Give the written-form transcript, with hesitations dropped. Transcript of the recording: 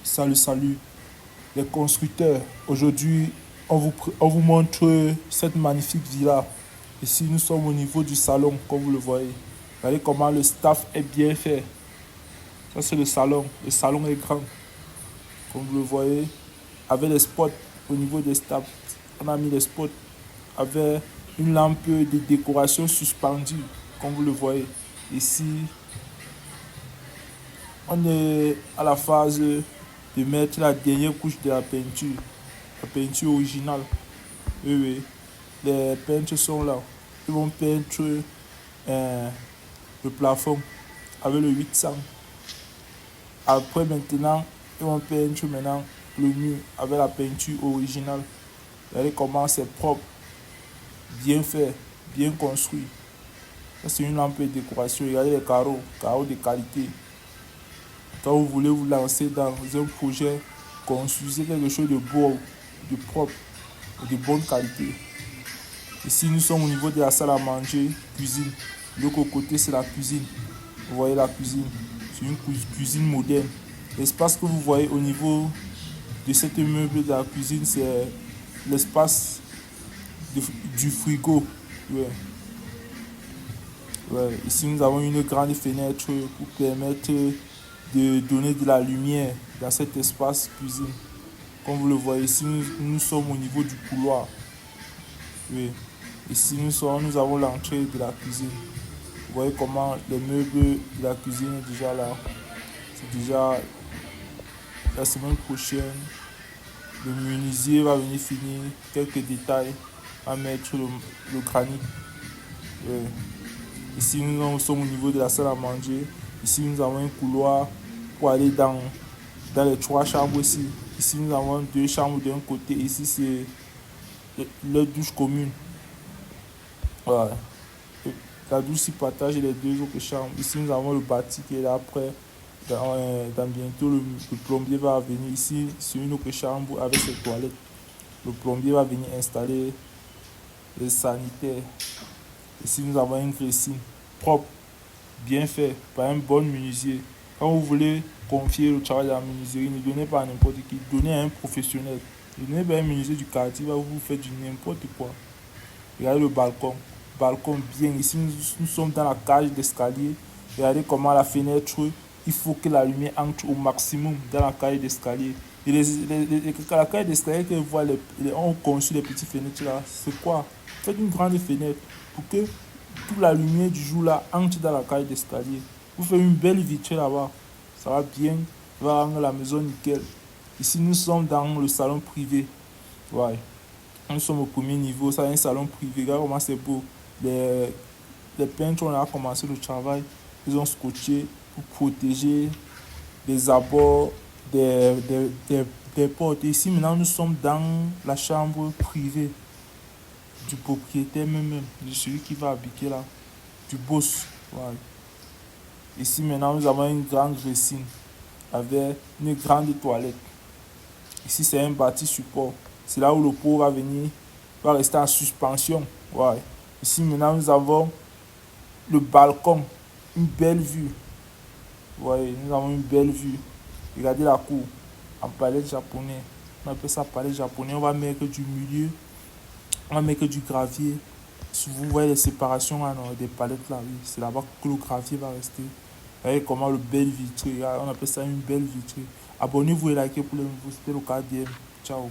Salut les constructeurs. Aujourd'hui, on vous montre cette magnifique villa. Ici, nous sommes au niveau du salon, comme vous le voyez. Regardez comment le staff est bien fait. Ça, c'est le salon. Le salon est grand, comme vous le voyez. Avec les spots au niveau des staffs. On a mis les spots avec une lampe de décoration suspendue, comme vous le voyez. Ici, on est à la phase de mettre la dernière couche de la peinture originale. Oui, oui, les peintres sont là. Ils vont peindre le plafond avec le 800. Après, maintenant, ils vont peindre le mur avec la peinture originale. Regardez comment c'est propre, bien fait, bien construit. Ça, c'est une lampe de décoration. Regardez les carreaux de qualité. Quand vous voulez vous lancer dans un projet, construisez quelque chose de beau, de propre et de bonne qualité. Ici, nous sommes au niveau de la salle à manger, cuisine. De l'autre côté, c'est la cuisine. Vous voyez la cuisine. C'est une cuisine moderne. L'espace que vous voyez au niveau de cet meuble de la cuisine, c'est l'espace du frigo. Ouais. Ouais. Ici, nous avons une grande fenêtre pour permettre de donner de la lumière dans cet espace cuisine. Comme vous le voyez ici, nous sommes au niveau du couloir. Oui. Ici, nous avons l'entrée de la cuisine. Vous voyez comment les meubles de la cuisine est déjà là. C'est déjà la semaine prochaine. Le menuisier va venir finir quelques détails à mettre le granit. Oui. Ici, nous sommes au niveau de la salle à manger. Ici, nous avons un couloir pour aller dans les trois chambres ici. Ici, nous avons deux chambres d'un côté. Ici, c'est leur douche commune. Voilà. La douche s'y partage les deux autres chambres. Ici, nous avons le bâti qui est là après. Dans bientôt, le plombier va venir ici sur une autre chambre avec ses toilettes. Le plombier va venir installer les sanitaires. Ici, nous avons une cuisine propre, bien fait, par un bon menuisier. Quand vous voulez confier le travail à la menuiserie, ne donnez pas à n'importe qui, donnez à un professionnel. Donnez pas à un menuisier du quartier, il va vous faire du n'importe quoi. Regardez le balcon. Balcon bien. Ici, nous sommes dans la cage d'escalier. Regardez comment la fenêtre, il faut que la lumière entre au maximum dans la cage d'escalier. Et la cage d'escalier que vous voyez, on conçu les petites fenêtres là, c'est quoi? Faites une grande fenêtre pour que toute la lumière du jour là entre dans la cage d'escalier. Vous faites une belle vitrine là-bas. Ça va bien. Ça va rendre la maison nickel. Ici, nous sommes dans le salon privé. Ouais. Nous sommes au premier niveau. Ça, un salon privé. Regarde comment c'est beau. Les peintres, on a commencé le travail. Ils ont scotché pour protéger les abords des portes. Ici, maintenant, nous sommes dans la chambre privée du propriétaire même, de celui qui va habiter là, du boss. Voilà. Ici, maintenant, nous avons une grande cuisine avec une grande toilette. Ici, c'est un bâti support. C'est là où le pot va venir, va rester en suspension. Ouais. Ici, maintenant, nous avons le balcon, une belle vue. Ouais, nous avons une belle vue. Regardez la cour en palette japonais. On appelle ça palette japonais. On va mettre du milieu, on va mettre du gravier. Si vous voyez les séparations des palettes là, oui, c'est là-bas que le gravier va rester. Vous voyez comment le belle vitrine. On appelle ça une belle vitrine. Abonnez-vous et likez pour les nouveaux. C'était le KDM. Ciao.